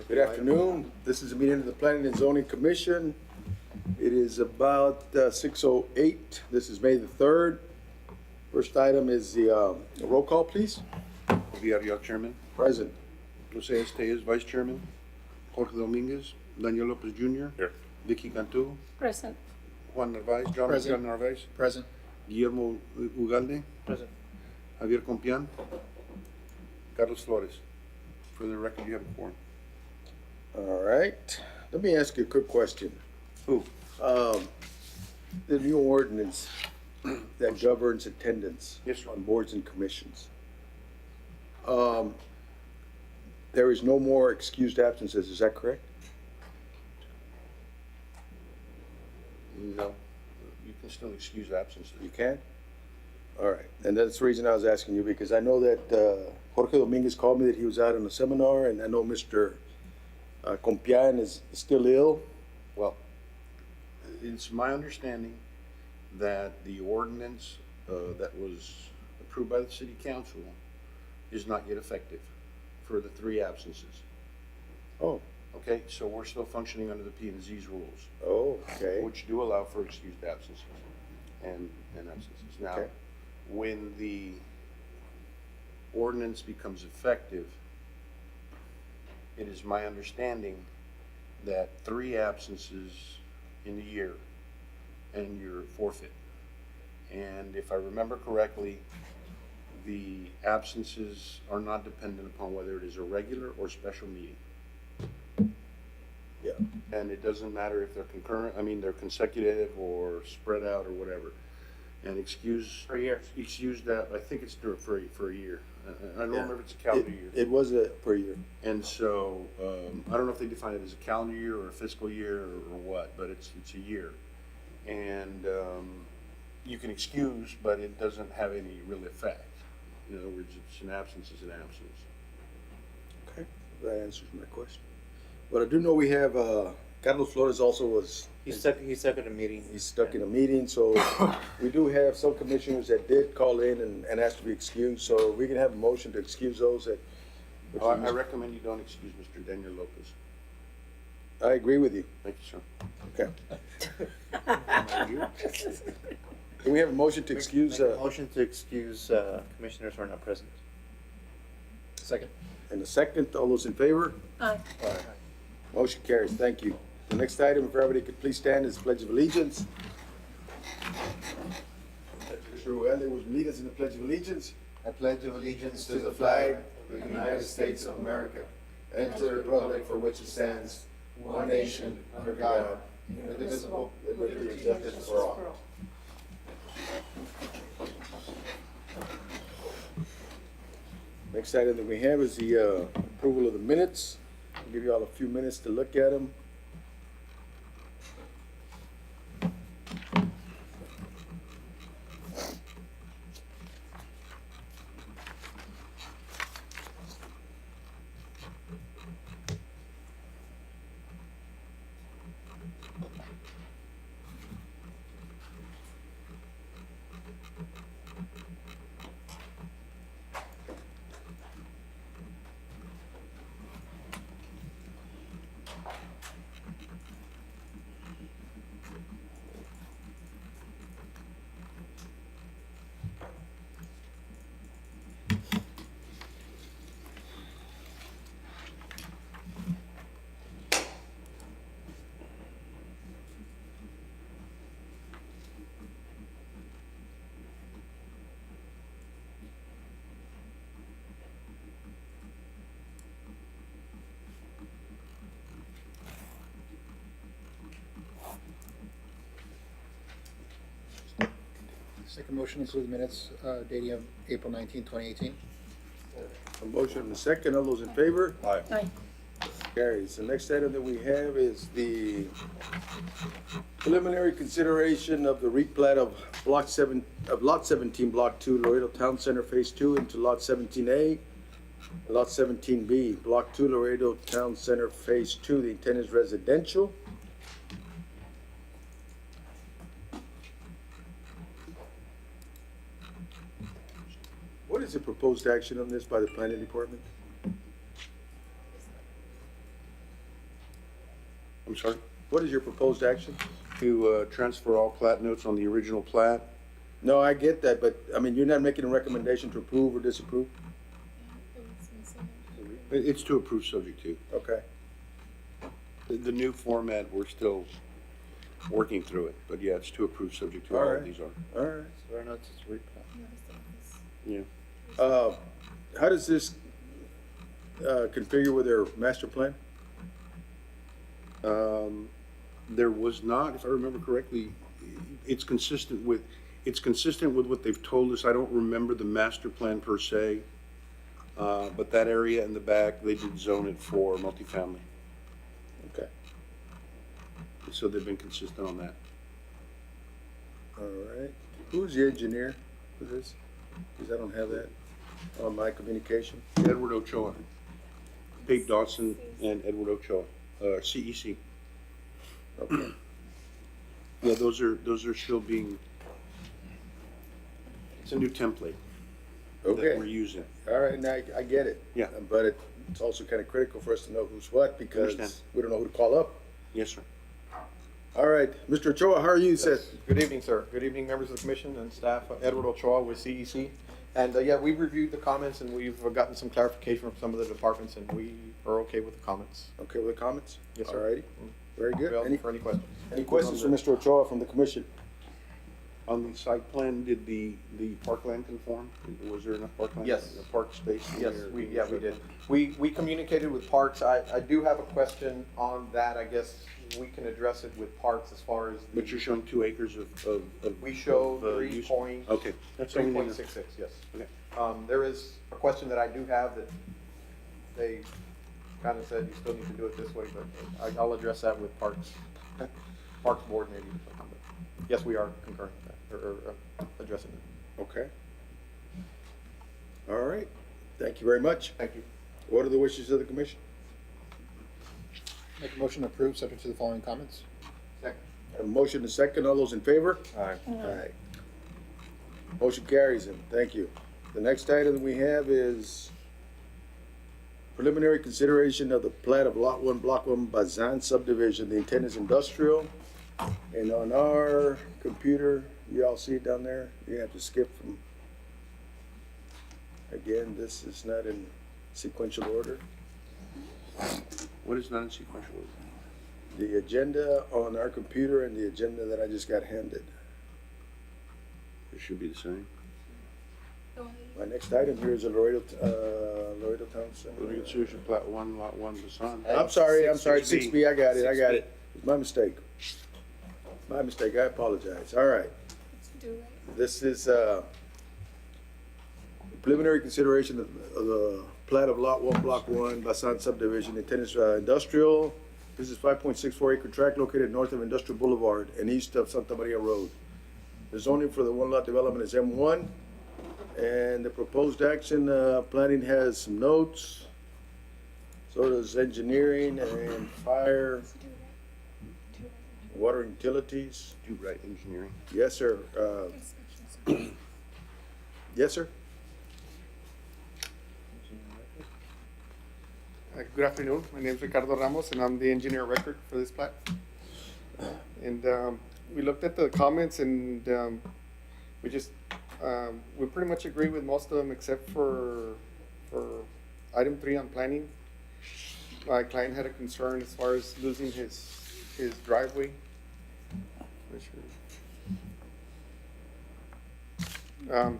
Good afternoon. This is a meeting of the Planning and Zoning Commission. It is about 6:08. This is May the 3rd. First item is the roll call, please. Villarreal, Chairman. Present. Jose Estes, Vice Chairman. Jorge Dominguez. Daniel Lopez Jr. Here. Vicky Cantu. Present. Juan Narvaez. Present. John Narvaez. Present. Guillermo Ugalde. Present. Javier Compián. Carlos Flores. For the record, you have a quorum. All right. Let me ask you a quick question. Who? The new ordinance that governs attendance Yes, sir. on boards and commissions. There is no more excused absences, is that correct? No. You can still excuse absences. You can? All right, and that's the reason I was asking you, because I know that Jorge Dominguez called me that he was out on a seminar, and I know Mr. Compián is still ill. Well, it's my understanding that the ordinance that was approved by the city council is not yet effective for the 3 absences. Oh, Okay, so we're still functioning under the P and Z's rules, oh, okay. which do allow for excused absences and absences. Now, Okay. when the ordinance becomes effective, it is my understanding that 3 absences in a year and you're forfeit. And if I remember correctly, the absences are not dependent upon whether it is a regular or special meeting. Yeah, And it doesn't matter if they're concurrent, I mean, they're consecutive or spread out or whatever. And excuse that, I think it's for a year. I don't remember if it's a calendar year. it was a per year. And so, I don't know if they define it as a calendar year or a fiscal year or what, but it's a year. And, you can excuse, but it doesn't have any real effect. In other words, it's an absence is an absence. Okay, that answers my question. But I do know we have, Carlos Flores also was, He's stuck at a meeting. he's stuck in a meeting, so we do have some commissioners that did call in and asked to be excused, so we can have a motion to excuse those that. I recommend you don't excuse Mr. Daniel Lopez. I agree with you. Thank you, sir. Okay. Can we have a motion to excuse, Motion to excuse commissioners who are not present. Second. in a second, all those in favor? Aye. Motion carries, thank you. The next item, if everybody could please stand, is Pledge of Allegiance. Mr. Ugalde will lead us in the Pledge of Allegiance. I pledge allegiance to the flag of the United States of America and to the republic for which it stands, one nation, under God, indivisible, with liberty and justice for all. Next item that we have is the approval of the minutes. I'll give you all a few minutes to look at them. Second motion include the minutes dating of April 19, 2018. A motion and a second, all those in favor? Aye. Carries. The next item that we have is the preliminary consideration of the replat of Lot 17, Block 2, Laredo Town Center Phase 2 into Lot 17A, Lot 17B, Block 2, Laredo Town Center Phase 2. The intent is residential. What is the proposed action on this by the planning department? I'm sorry? What is your proposed action? To transfer all plat notes on the original plat. No, I get that, but, I mean, you're not making a recommendation to approve or disapprove? It's to approve subject to. Okay, The new format, we're still working through it, but yeah, it's to approve subject to all Alright. of these are. all right. Swear not to replat. Yeah. How does this, configure with their master plan? There was not, if I remember correctly, it's consistent with what they've told us. I don't remember the master plan per se. But that area in the back, they did zone it for multifamily. Okay, So they've been consistent on that. all right. Who's the engineer for this? Because I don't have that on my communication. Edward Ochoa. Pete Dawson and Edward Ochoa, CEC. Okay, Yeah, those are still being, it's a new template that we're okay, using. all right, now I get it. Yeah. But it's also kind of critical for us to know who's what, because Understand. we don't know who to call up. Yes, sir. All right, Mr. Ochoa, how are you, Seth? Good evening, sir. Good evening, members of the commission and staff. Edward Ochoa with CEC. And yeah, we've reviewed the comments and we've gotten some clarification from some of the departments and we are okay with the comments. Okay with the comments? Yes, sir. All righty, very good. Available for any questions. Any questions for Mr. Ochoa from the commission? On the site plan, did the parkland conform? Was there enough parkland? Yes. Park space? in Yes, there? we did. We communicated with Parks. I do have a question on that. I guess we can address it with Parks as far as. But you're showing 2 acres of. We show use. 3.66, Okay. That's all we need. yes. Okay. There is a question that I do have that they kind of said you still need to do it this way, but I'll address that with Parks Board maybe. But yes, we are concurring with that, or addressing it. Okay. All right, thank you very much. Thank you. What are the wishes of the commission? Make a motion to approve, subject to the following comments. Second. A motion and second, all those in favor? Aye. Aye. Motion carries, and thank you. The next item we have is preliminary consideration of the plat of Lot 1, Block 1, Bazan subdivision. The intent is industrial. And on our computer, you all see it down there? You have to skip from, again, this is not in sequential order. What is not in sequential order? The agenda on our computer and the agenda that I just got handed. It should be the same. My next item here is a Laredo Town Center. Let me get serious, plat 1, lot 1, Basan. I'm sorry, 6B. 6B, I got it. 6B. It's my mistake. My mistake, I apologize. All right. This is, preliminary consideration of the plat of Lot 1, Block 1, Basan subdivision, intent is, industrial. This is 5.64 acre tract located north of Industrial Boulevard and east of Santa Maria Road. The zoning for the one lot development is M1. And the proposed action, planning has some notes. So does engineering and fire, water and utilities. Do right engineering. Yes, sir. Yes, sir. Good afternoon. My name is Ricardo Ramos, and I'm the engineer of record for this plat. And we looked at the comments, and we pretty much agree with most of them except for item 3 on planning. My client had a concern as far as losing his driveway.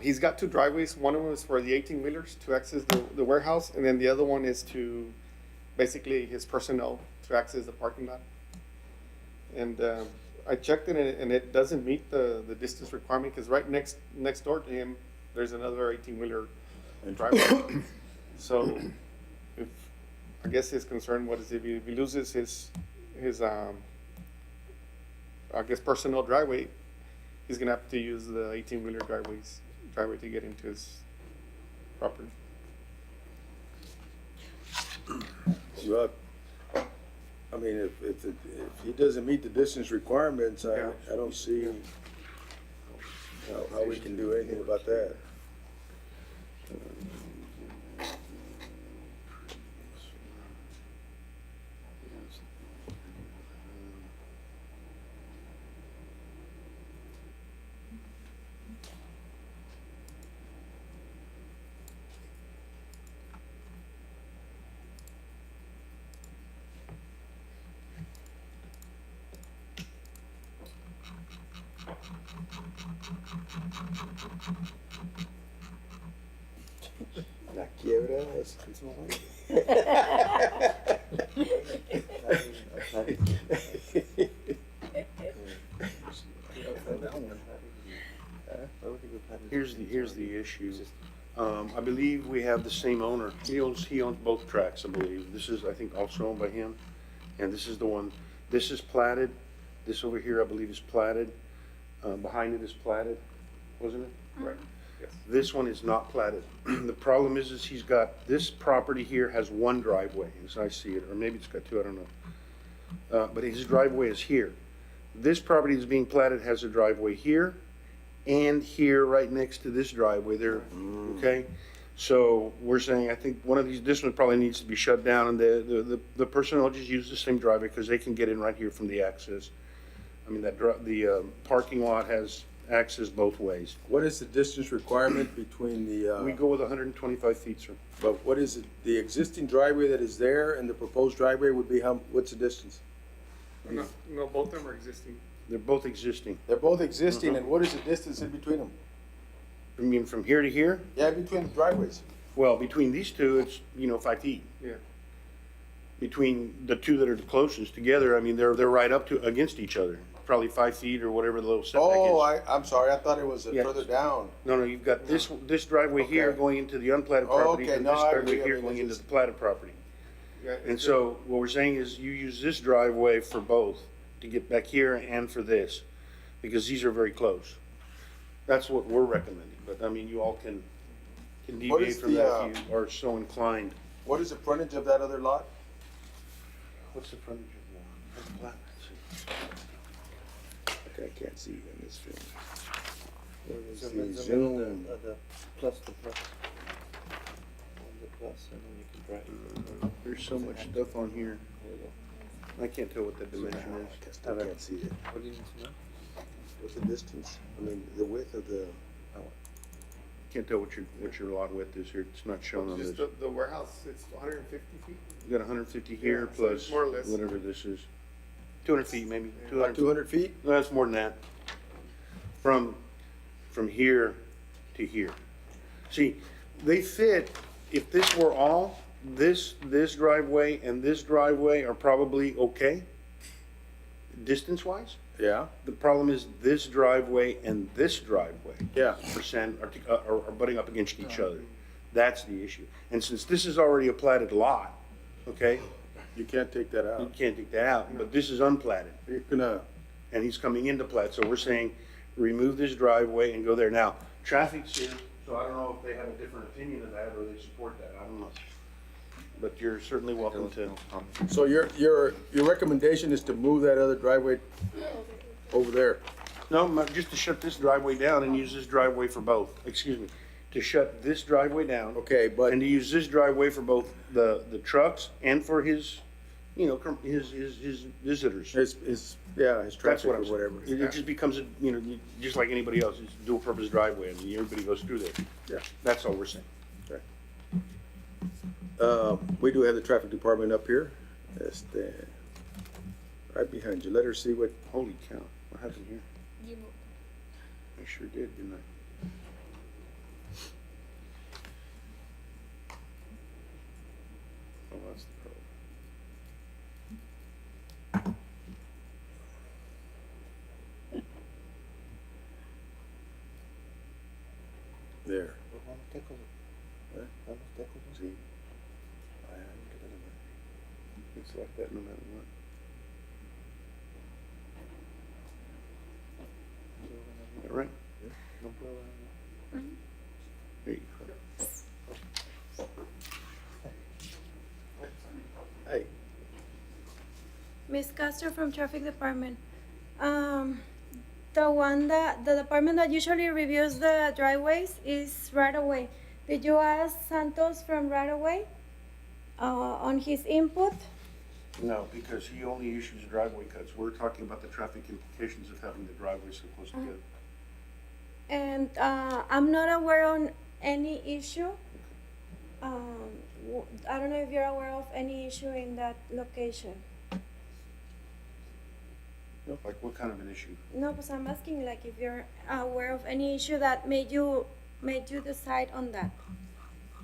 He's got 2 driveways. One of them is for the 18-wheelers to access the warehouse, and then the other one is to basically his personnel to access the parking lot. And I checked it, and it doesn't meet the distance requirement, because right next door to him, there's another 18-wheeler driveway. So, I guess his concern was if he loses his I guess personnel driveway, he's gonna have to use the 18-wheeler driveway to get into his property. Well, I mean, if he doesn't meet the distance requirements, I don't see how we can do anything about that. La quiebra es. Here's the issue. I believe we have the same owner. He owns both tracks, I believe. This is, I think, also owned by him. And this is the one, this is platted. This over here, I believe, is platted. Behind it is platted, wasn't it? Right, yes. This one is not platted. The problem is he's got, this property here has one driveway, as I see it, or maybe it's got two, I don't know. But his driveway is here. This property that's being platted has a driveway here and here, right next to this driveway there, okay? So we're saying, I think one of these, this one probably needs to be shut down, and the personnel just use the same driveway, because they can get in right here from the access. I mean, the parking lot has access both ways. What is the distance requirement between the, We go with 125 feet, sir. but what is it, the existing driveway that is there and the proposed driveway would be what's the distance? No, no, both of them are existing. They're both existing. They're both existing, and what is the distance in between them? I mean, from here to here? Yeah, between the driveways. Well, between these two, it's, 5 feet. Yeah. Between the two that are the closest together, I mean, they're right up to, against each other. Probably 5 feet or whatever the little setback is. Oh, I'm sorry, I thought it was Yeah. further down. No, you've got this driveway here Okay. going into the unplatted Oh, property, okay. and No, this I driveway agree. I here mean, going it's into just- the platted property. Yeah, And it's so what we're saying is you use this driveway for both, to get back here and for this, because these are very close. That's what we're recommending, but I mean, you all can What deviate is from the, that if you are so inclined. What is the frontage of that other lot? What's the frontage of the plat? Let's see. Okay, I can't see in this film. Where is So the the zoom? the plus the plus. On the plus, and then you can drag. There's so much stuff on here. I can't tell what the dimension I is. still can't see it. What do you need to know? What's the distance? I mean, the width of the, Can't tell what your lot width is here. It's not shown on this. just the warehouse, it's 150 feet. You got 150 here Yeah, so plus it's more or less. whatever this is. 200 feet maybe. about 200 feet? No, that's more than that. From here to here. See, they fit, if this were all, this driveway and this driveway are probably okay, distance-wise. Yeah, The problem is this driveway and this driveway yeah. are butting up against each other. That's the issue. And since this is already a platted lot, okay, You can't take that you out. can't take that out, but this is unplatted. You're gonna, And he's coming into plat, so we're saying, remove this driveway and go there. Now, traffic's here, so I don't know if they have a different opinion of that or they support that, I don't know. But you're certainly welcome to. so your recommendation is to move that other driveway over there? No, just to shut this driveway down and use this driveway for both, excuse me. To shut this driveway down. Okay, but, And to use this driveway for both the trucks and for his, his visitors. his That's traffic what or I'm saying. whatever. It just becomes, just like anybody else, it's a dual purpose driveway, I mean, everybody goes through there. Yeah. That's all we're saying. We do have the traffic department up here. Right behind you. Let her see what, Holy cow, what happened here? I sure did, didn't I? Oh, that's the problem. there. Vamos a Teco. ¿Eh? Vamos a Teco. See? It's like that no matter what. Is that right? No problema. There you go. Hey, Miss Castro from Traffic Department. The department that usually reviews the driveways is Right Away. Did you ask Santos from Right Away on his input? No, because he only issues driveway cuts. We're talking about the traffic implications of having the driveways so close together. And I'm not aware on any issue. I don't know if you're aware of any issue in that location. Like what kind of an issue? No, but I'm asking like if you're aware of any issue that made you decide on that.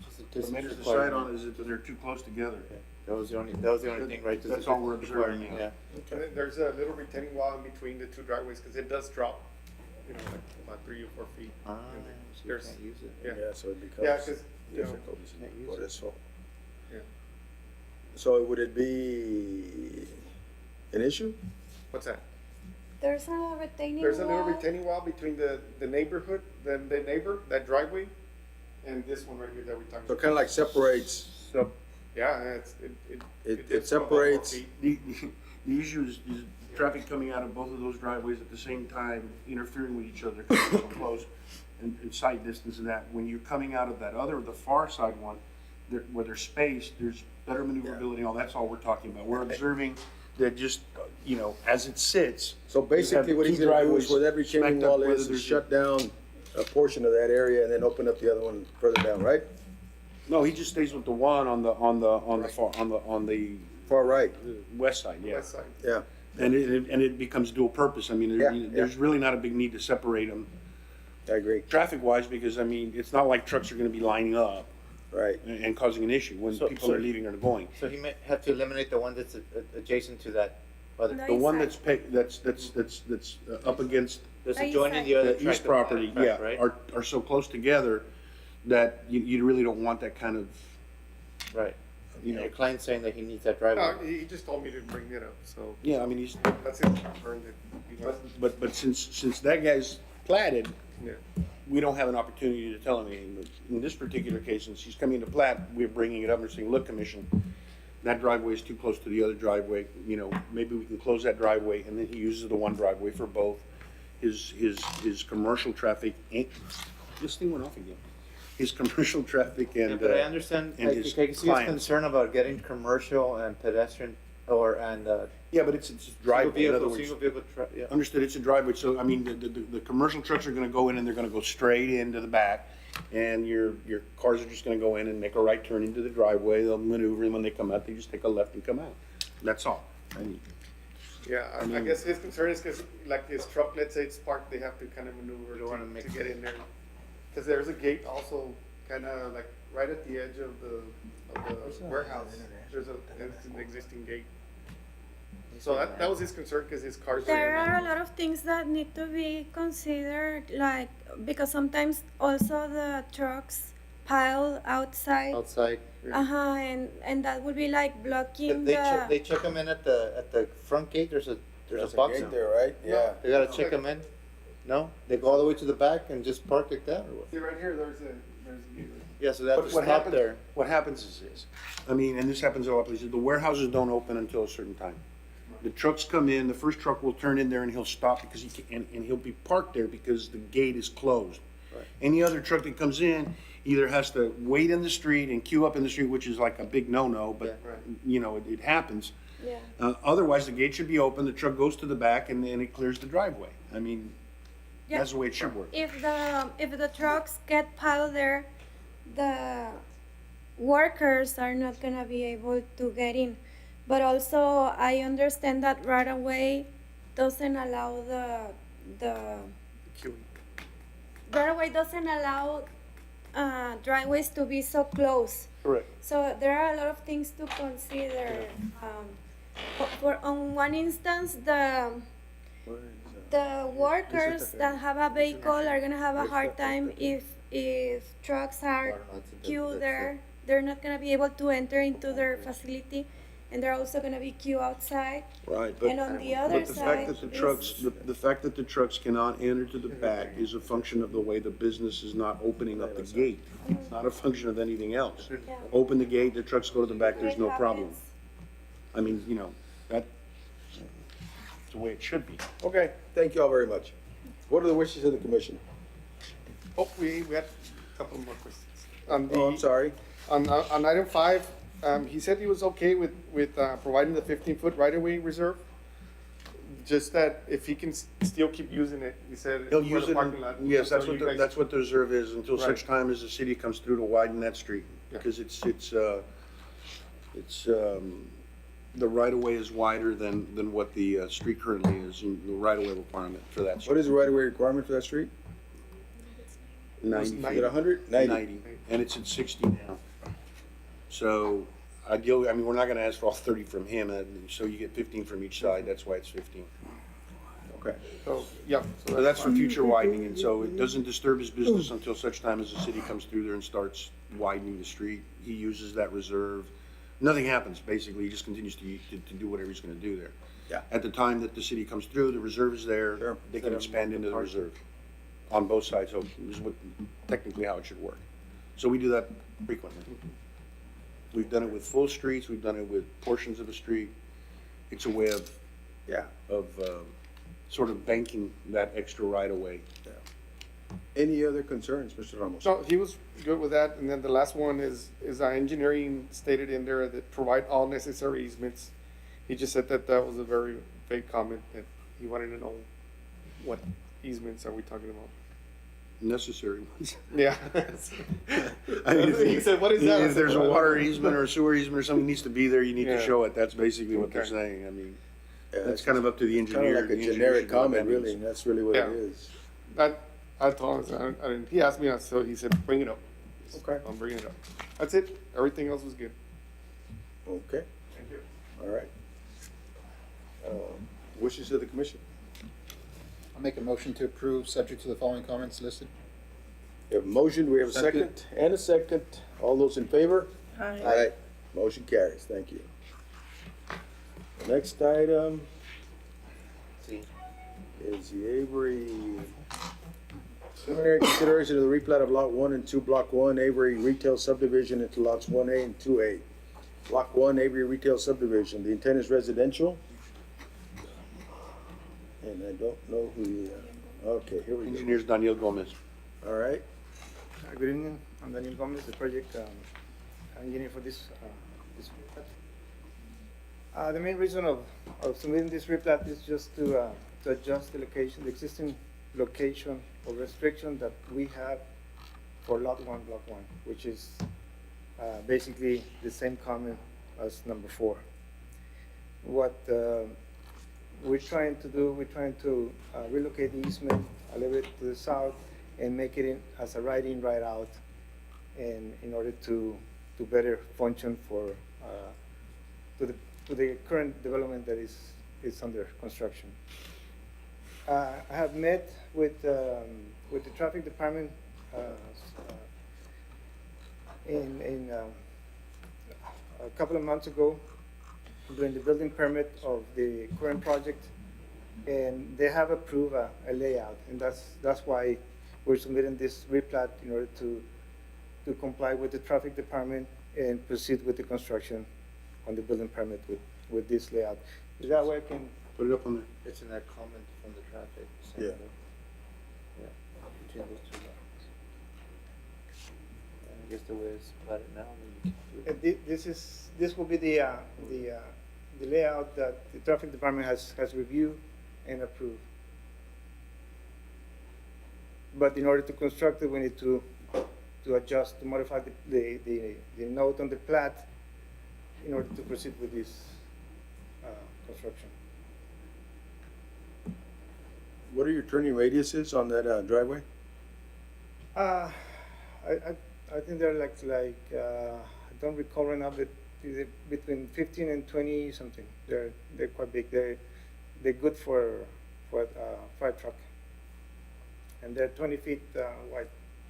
Just a What distance made us decide requirement. on is that they're too close together. That was the only thing, right? Just That's a all we're distance observing, requirement, yeah. And then there's a little retaining wall in between the two driveways, cause it does drop, you know, like about 3 or 4 feet. Ah, And then so you there's- can't use it. Yeah. Yeah, so it Yeah, becomes cause, you know, difficult. Can't use Por it. eso. Yeah. So would it be an issue? what's that? There's a retaining There's a little wall. retaining wall between the neighborhood, the neighbor, that driveway, and this one right here that we're talking So about. kind of like separates, So Yeah, it did go about 4 separates, feet. the issue is traffic coming out of both of those driveways at the same time, interfering with each other, because they're so close, and sight distance and that. When you're coming out of that other, the far side one, where there's space, there's better maneuverability, all, that's all we're talking about. We're observing that just, you know, as it sits. so basically what he's gonna do is where that retaining wall is shut down a portion of that area and then open up the other one further down, right? No, he just stays with the one on the far, on the Far right, west side, yeah. West side. yeah. And it becomes dual purpose. I mean, Yeah, yeah. there's really not a big need to separate them I agree, traffic-wise, because, I mean, it's not like trucks are gonna be lining up right. and causing an issue when So- people so- are leaving or going. So he may have to eliminate the one that's adjacent to that other, No. The one East that's up against that's The east adjoining side. the other the tract east of- property, tract, yeah, right? are so close together that you really don't want that kind of, Right. you know. Your client's saying that he needs that No, driveway. he just told me to bring it up, so Yeah, I mean, he's, that's his concern that he wants. but since that guy's platted, Yeah. we don't have an opportunity to tell him anything. But in this particular case, since he's coming to plat, we're bringing it up and saying, look, commission, that driveway is too close to the other driveway, you know, maybe we can close that driveway, and then he uses the one driveway for both his commercial traffic, and, this thing went off again. His commercial traffic Yeah, and, but I understand, and I his can see his clients. concern about getting commercial and pedestrian and Yeah, but it's a driveway, in other words. single vehicle, yeah. Understood, it's a driveway, so, I mean, the commercial trucks are gonna go in and they're gonna go straight into the back, and your cars are just gonna go in and make a right turn into the driveway, they'll maneuver, and when they come out, they just take a left and come out. That's all. I mean, Yeah, I guess his concern is because, like, his truck, let's say it's parked, they have to kind of maneuver You don't wanna make- to get in there. Because there's a gate also kind of like right at the edge of the warehouse. There's an existing gate. So that was his concern because his cars There are in are a lot of things that need to be considered, like, because sometimes also the trucks pile outside. Outside. And that would be like blocking They check them in at the front gate, there's a There's a box gate in there, right? Yeah. They gotta check them in? No? They go all the way to the back and just park like that, or what? See, right here, there's a gate. Yeah, so they have But to what stop happens- there. What happens is this, I mean, and this happens a lot of places, the warehouses don't open until a certain time. The trucks come in, the first truck will turn in there and he'll stop because and he'll be parked there because the gate is closed. Right. Any other truck that comes in either has to wait in the street and queue up in the street, which is like a big no-no, but, Yeah. Right. you know, it happens. yeah. Otherwise, the gate should be open, the truck goes to the back and then it clears the driveway. I mean, Yeah. that's the way it should work. If the trucks get piled there, the workers are not gonna be able to get in. But also, I understand that right away doesn't allow the right away doesn't allow driveways to be so close. Correct. So there are a lot of things to consider. For on one instance, the workers that have a vehicle are gonna have a hard time if trucks are queued there. They're not gonna be able to enter into their facility, and they're also gonna be queued outside. Right, And on the other But the fact side that the trucks, is- the fact that the trucks cannot enter to the back is a function of the way the business is not opening up the gate. It's not a function of anything else. Yeah. Open the gate, the trucks go to the back, there's It no problem. happens. I mean, you know, that's the way it should be. Okay, thank you all very much. What are the wishes of the commission? Oh, we had a couple more questions. On Oh, I'm the, sorry. on item 5, he said he was okay with providing the 15-foot right-of-way reserve. Just that if he can still keep using it, he said. He'll for use the it, parking lot, yes, that's until what, you guys- that's what the reserve is, until Right. such time as the city comes through to widen that street. Yeah. Because it's, the right-of-way is wider than what the street currently is, and the right-of-way requirement for that What street. is the right-of-way requirement for that street? 90 Is feet. it 100? 90, and it's at 60 now. So ideally, I mean, we're not gonna ask for all 30 from him, so you get 15 from each side, that's why it's 15. Okay. So, yeah. So that's for future widening, and so it doesn't disturb his business until such time as the city comes through there and starts widening the street. He uses that reserve. Nothing happens, basically, he just continues to do whatever he's gonna do there. Yeah. At the time that the city comes through, the reserve is there, Sure. they can expand into the reserve on both sides, so this is what, technically how it should work. So we do that frequently. We've done it with full streets, we've done it with portions of a street. It's a way of, Yeah. sort of banking that extra right of way. Any other concerns, Mr. Ramos? So he was good with that, and then the last one is our engineering stated in there that provide all necessary easements. He just said that that was a very vague comment, that he wanted to know what easements are we talking about? Necessary ones. Yeah. I mean, He said, what is that? If there's a water easement or a sewer easement or something needs to be there, you need to Yeah. show it. That's basically what they're Okay. saying. I mean, Yeah, that's kind of up to the Kind of engineer. like The a engineer generic should know what comment, that really, means. and that's really what it Yeah. is. I told him, I didn't, he asked me, so he said, bring it up. Okay. I'm bringing it up. That's it. Everything else was good. Okay, Thank you. all right. Wishes of the commission? I'll make a motion to approve, subject to the following comments listed. We have a motion, we have a second, and a second. All those in favor? Aye. Motion carries, thank you. Next item See. is the Avery. Preliminary consideration of the replat of Lot 1 and 2, Block 1, Avery Retail Subdivision into Lots 1A and 2A. Block 1, Avery Retail Subdivision. The intent is residential. And I don't know who the, okay, here we go. Engineer's Daniel Gomez. All right, Good evening, I'm Daniel Gomez, the project engineer for this replat. The main reason of submitting this replat is just to adjust the location, the existing location or restriction that we have for Lot 1, Block 1, which is basically the same comment as number 4. What we're trying to do, we're trying to relocate the easement a little bit to the south and make it as a right-in, right-out, and in order to better function for to the current development that is under construction. I have met with the traffic department in a couple of months ago during the building permit of the current project, and they have approved a layout, and that's why we're submitting this replat in order to comply with the traffic department and proceed with the construction on the building permit with this layout. Is that way I can? Put it up on there. It's in that comment from the traffic. Yeah. Yeah, between those two lots. And I guess the way it's platted now, then you can do it. This will be the layout that the traffic department has reviewed and approved. But in order to construct it, we need to adjust, to modify the note on the plat in order to proceed with this construction. what are your turning radiuses on that driveway? I think they're like I don't recall right now, but between 15 and 20 something. They're quite big. They're good for a fire truck, and they're 20 feet wide.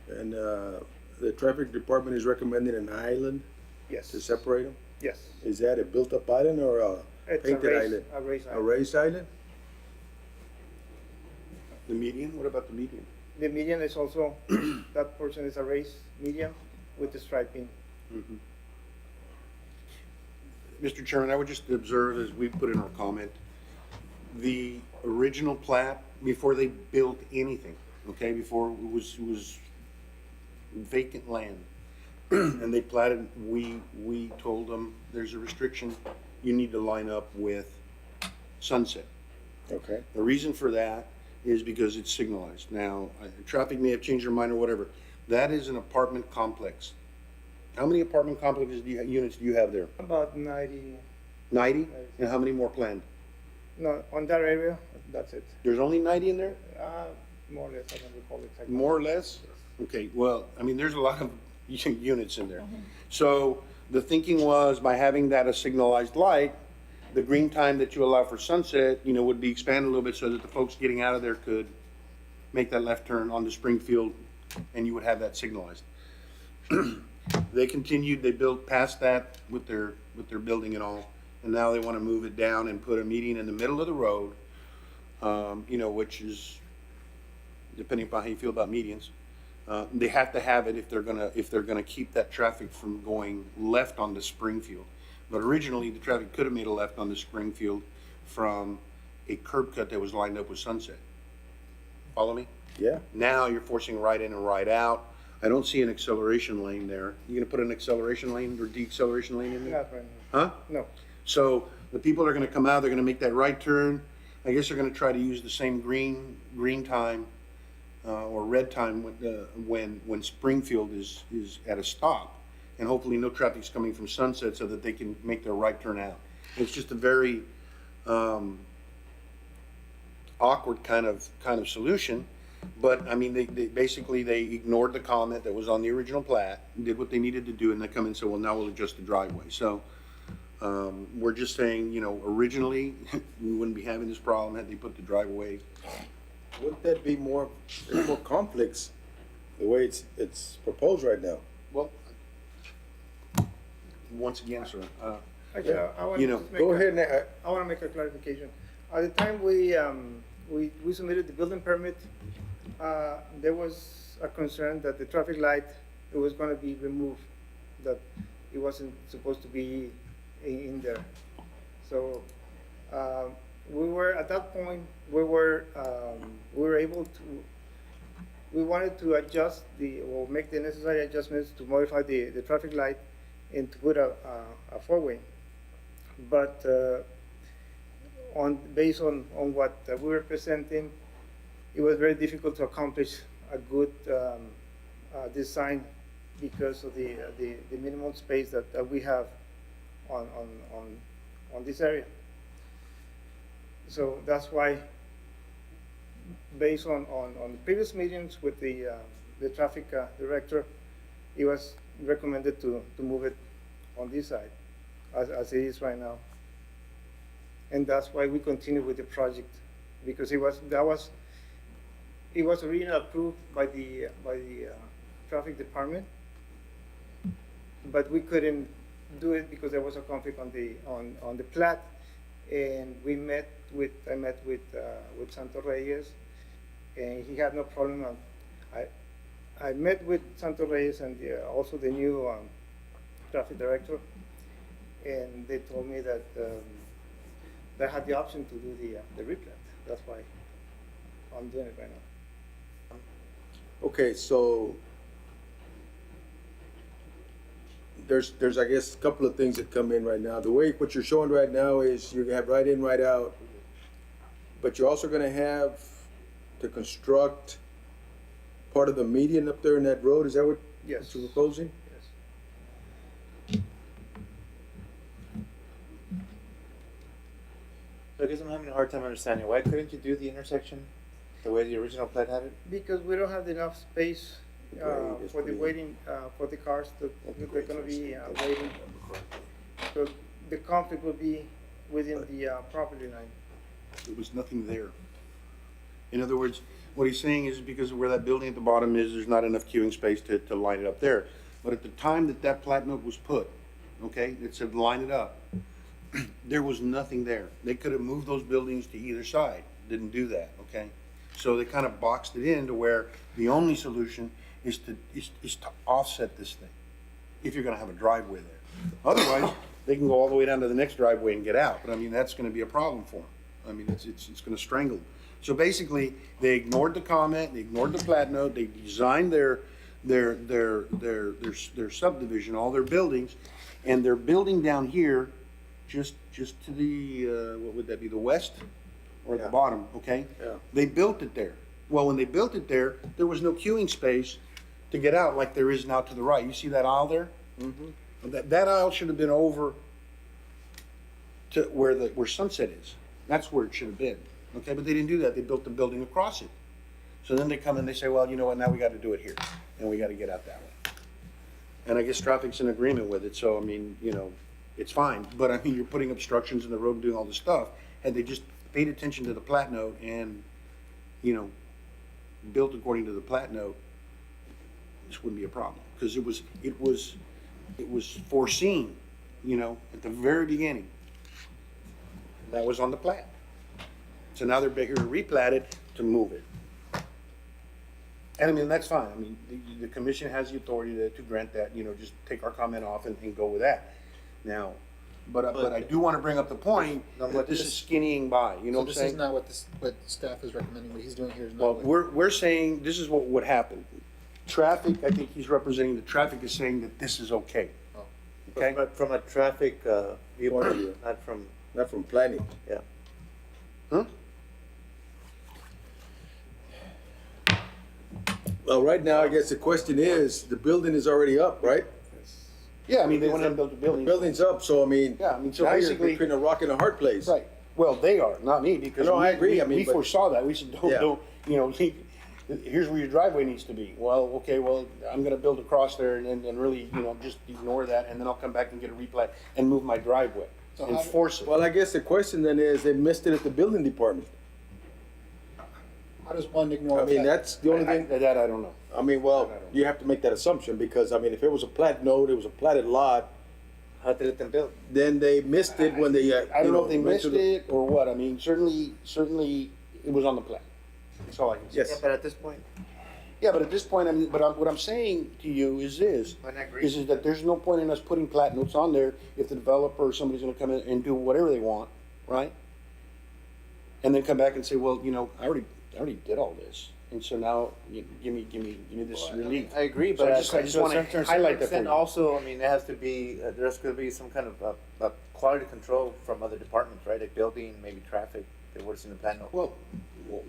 And the traffic department is recommending an island Yes. to separate them? Yes. Is that a built-up island or a It's painted island? a raised A island. raised island? The median? What about the median? The median is also that portion is a raised median with the striping. Mr. Chairman, I would just observe, as we put in our comment, the original plat, before they built anything, okay, before it was vacant land, and they platted, we told them, there's a restriction, you need to line up with Sunset. Okay. The reason for that is because it's signalized. Now, traffic may have changed their mind or whatever. That is an apartment complex. How many apartment complexes units do you have there? About 90 90? And how many more planned? No, on that area, that's it. There's only 90 in there? More or less, I don't recall exactly. More or less? Okay, well, I mean, there's a lot of units in there. So the thinking was by having that a signalized light, the green time that you allow for sunset, you know, would be expanded a little bit so that the folks getting out of there could make that left turn onto Springfield and you would have that signalized. They continued, they built past that with their building and all, and now they want to move it down and put a median in the middle of the road, you know, which is, depending upon how you feel about medians. They have to have it if they're gonna keep that traffic from going left onto Springfield. But originally, the traffic could have made a left onto Springfield from a curb cut that was lined up with Sunset. Follow me? Yeah. Now you're forcing right in and right out. I don't see an acceleration lane there. You gonna put an acceleration lane or deceleration lane in there? Not right now. Huh? No. So the people are gonna come out, they're gonna make that right turn. I guess they're gonna try to use the same green time, or red time when Springfield is at a stop. And hopefully no traffic's coming from Sunset so that they can make their right turn out. It's just a very, awkward kind of solution. But I mean, they basically ignored the comment that was on the original plat, did what they needed to do, and they come in and said, well, now we'll adjust the driveway. So, we're just saying, you know, originally, we wouldn't be having this problem had they put the driveway. Wouldn't that be more conflicts, the way it's proposed right now? Well, once again, sir, Actually, I want You to know, make Go a- ahead and, I want to make a clarification. At the time we submitted the building permit, there was a concern that the traffic light, it was going to be removed, that it wasn't supposed to be in there. So we were, at that point, we were able to, we wanted to adjust or make the necessary adjustments to modify the traffic light and to put a four-way. But based on what we were presenting, it was very difficult to accomplish a good design because of the minimum space that we have on this area. So that's why, based on previous meetings with the traffic director, it was recommended to move it on this side as it is right now. And that's why we continue with the project, because it was originally approved by the traffic department, but we couldn't do it because there was a conflict on the plat, and I met with Santos Reyes, and he had no problem. I met with Santos Reyes and also the new traffic director, and they told me that they had the option to do the replat. That's why I'm doing it right now. okay, so there's I guess a couple of things that come in right now. The way what you're showing right now is you have right in, right out, but you're also gonna have to construct part of the median up there in that road. Is that what Yes. you're proposing? Yes. So I guess I'm having a hard time understanding. Why couldn't you do the intersection the way the original plat had it? Because we don't have enough space for the waiting, for the cars that they're gonna be waiting. So the conflict will be within the property line. There was nothing there. In other words, what he's saying is because of where that building at the bottom is, there's not enough queuing space to line it up there. But at the time that plat note was put, okay, it said line it up, there was nothing there. They could have moved those buildings to either side, didn't do that, okay? So they kind of boxed it in to where the only solution is to offset this thing, if you're gonna have a driveway there. Otherwise, they can go all the way down to the next driveway and get out, but I mean, that's gonna be a problem for them. I mean, it's gonna strangle them. So basically, they ignored the comment, they ignored the plat note, they designed their subdivision, all their buildings, and they're building down here just to the, what would that be, the west or the Yeah. bottom, okay? Yeah. They built it there. Well, when they built it there, there was no queuing space to get out like there is now to the right. You see that aisle there? Mm-hmm. That aisle should have been over to where Sunset is. That's where it should have been, okay? But they didn't do that. They built the building across it. So then they come and they say, well, you know what, now we gotta do it here, and we gotta get out that way. And I guess traffic's in agreement with it, so I mean, you know, it's fine. But I mean, you're putting obstructions in the road and doing all this stuff. Had they just paid attention to the plat note and, you know, built according to the plat note, this wouldn't be a problem. Because it was foreseen, you know, at the very beginning. That was on the plat. So now they're here to replat it to move it. And I mean, that's fine. I mean, the commission has the authority to grant that, you know, just take our comment off and go with that. Now, but I do want to bring up the point that this is skinnying by, you know So what I'm this saying? is not what staff is recommending, what he's doing here is not Well, what. we're saying, this is what would happen. Traffic, I think he's representing, the traffic is saying that this is okay. Okay? But from a traffic, Point of viewpoint, view. not from planning. yeah. Huh? Well, right now, I guess the question is, the building is already up, right? Yeah, I mean, they want to build the The building. building's up, so I mean, Yeah, I mean, so now you're basically- between a rock and a hard place. Right. Well, they are, not me, because No, I we- agree. I mean, we but- foresaw that. We said, Yeah. don't, you know, here's where your driveway needs to be. Well, okay, well, I'm gonna build across there and really, you know, just ignore that, and then I'll come back and get a replat and move my driveway So and how- force it. Well, I guess the question then is, they missed it at the building department. How does one ignore? I mean, that? that's the only thing, That I don't know. I mean, well, you have to make that assumption, because, I mean, if it was a plat note, it was a platted lot, How to let them build? then they missed it when they, I don't know if they went missed to the- it or what. I mean, certainly it was on the plan. That's all I can say. Yes. Yeah, but at this point, Yeah, but at this point, I mean, what I'm saying to you is this, Why not agree? is that there's no point in us putting plat notes on there if the developer or somebody's gonna come in and do whatever they want, right? And then come back and say, well, you know, I already did all this, and so now, give me this relief. I agree, So but I just to a wanna certain highlight that for extent you. also, I mean, there has to be, there's gonna be some kind of, quality control from other departments, right? Like building, maybe traffic, that works in the plan. Well,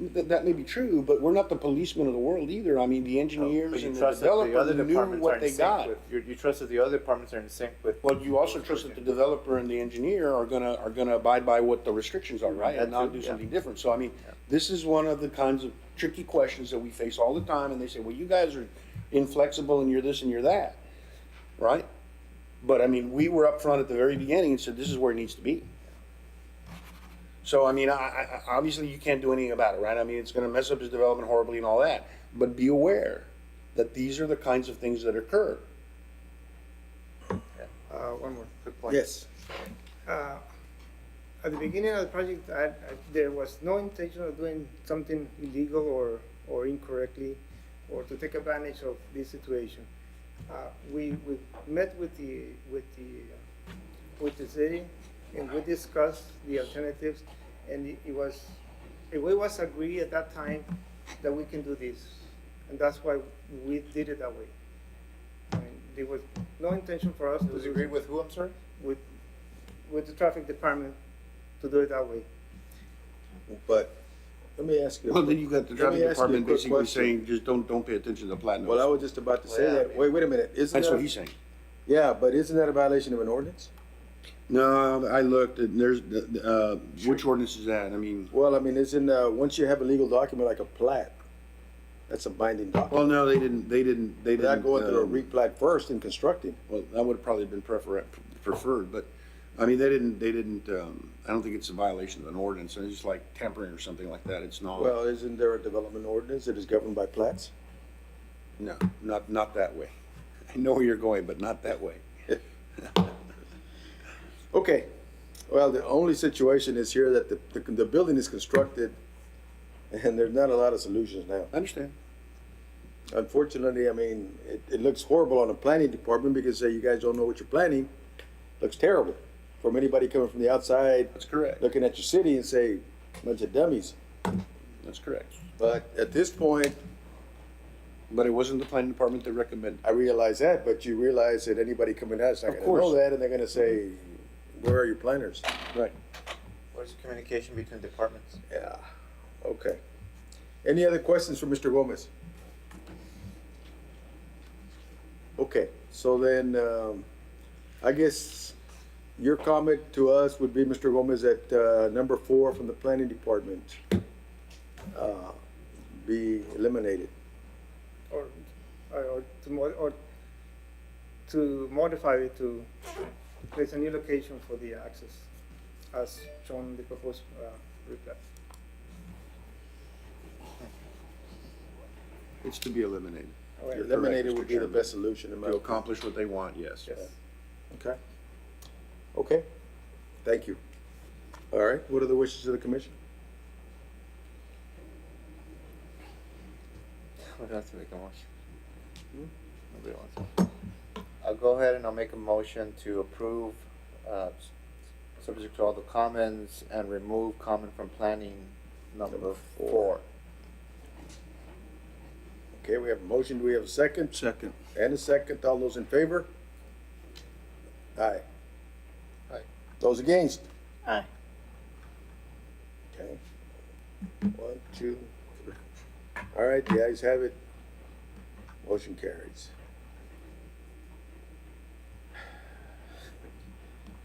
that may be true, but we're not the policemen of the world either. I mean, the But engineers you and the trust that the developer other knew departments are what in they sync got. with, you trust that the other departments are in sync with. Well, you also trust that the developer and the engineer are gonna abide by what the restrictions are, right? And That not too, do yeah. something different. So I mean, this is one of the kinds of tricky questions that we face all the time, and they say, well, you guys are inflexible and you're this and you're that, right? But I mean, we were upfront at the very beginning and said, this is where it needs to be. So I mean, I obviously you can't do anything about it, right? I mean, it's gonna mess up his development horribly and all that, but be aware that these are the kinds of things that occur. One more. Good point. Yes. At the beginning of the project, there was no intention of doing something illegal or incorrectly, or to take advantage of this situation. We met with the city, and we discussed the alternatives, and it was agreed at that time that we can do this, and that's why we did it that way. I mean, there was no intention for us to Was do agreed with who, I'm sorry? with the traffic department to do it that way. But, let me ask you. Well, then you got the Let me traffic ask you a department quick basically question. saying, just don't pay attention to the plat notes. Well, I was just about to say Well, yeah, I that. mean- Wait a minute, isn't That's what that, he's saying. yeah, but isn't that a violation of an ordinance? No, I looked, and there's, which ordinance is that? I mean, Well, I mean, isn't, once you have a legal document like a plat, that's a binding well, document. no, they didn't. Without going through a um, replat first and constructing. Well, that would have probably been preferred, but, I mean, they didn't, I don't think it's a violation of an ordinance, it's just like tampering or something like that, it's not. Well, isn't there a development ordinance that is governed by plats? No, not that way. I know where you're going, but not that way. Okay, well, the only situation is here that the building is constructed and there's not a lot of solutions now. I understand. Unfortunately, I mean, it looks horrible on the planning department because you guys don't know what you're planning. Looks terrible from anybody coming from the outside, That's correct. looking at your city and say, bunch of dummies. That's correct. But at this point, But it wasn't the planning department that recommended. I realize that, but you realize that anybody coming out is not Of gonna know course. that and they're gonna say, where are your planners? Right. Where's the communication between departments? Yeah, okay. Any other questions for Mr. Gomez? Okay, so then, I guess your comment to us would be, Mr. Gomez, that, number 4 from the planning department, be eliminated. Or to modify it to place a new location for the access as shown in the proposed replat. It's to be eliminated. Oh, yeah. Eliminated would be the Chairman. best solution in my To opinion. accomplish what they want, yes. Yes. Okay. Okay, thank you. All right, what are the wishes of the commission? Who wants to make a motion? Nobody wants to. I'll go ahead and I'll make a motion to approve, subject to all the comments and remove comment from planning number 4. Okay, we have a motion, do we have a second? Second. And a second, all those in favor? Aye. Aye. Those against? Aye. Okay. 1, 2, 3. All right, the ayes have it. Motion carries.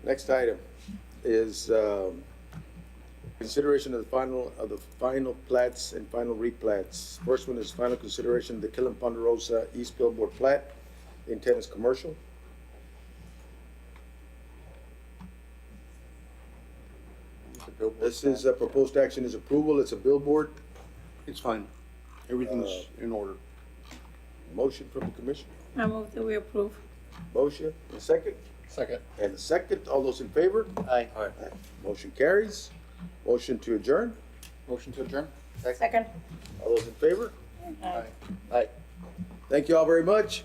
Next item is, consideration of the final plats and final replats. First one is final consideration of the Killen Ponderosa East Billboard plat. The intent is commercial. This is, proposed action is approval. It's a billboard. It's fine. Everything's in order. Motion from the commission. I move that we approve. Motion, and a second. Second. And a second. All those in favor? Aye. Motion carries. Motion to adjourn. Motion to adjourn? Second. All those in favor? Aye. Aye. Thank you all very much.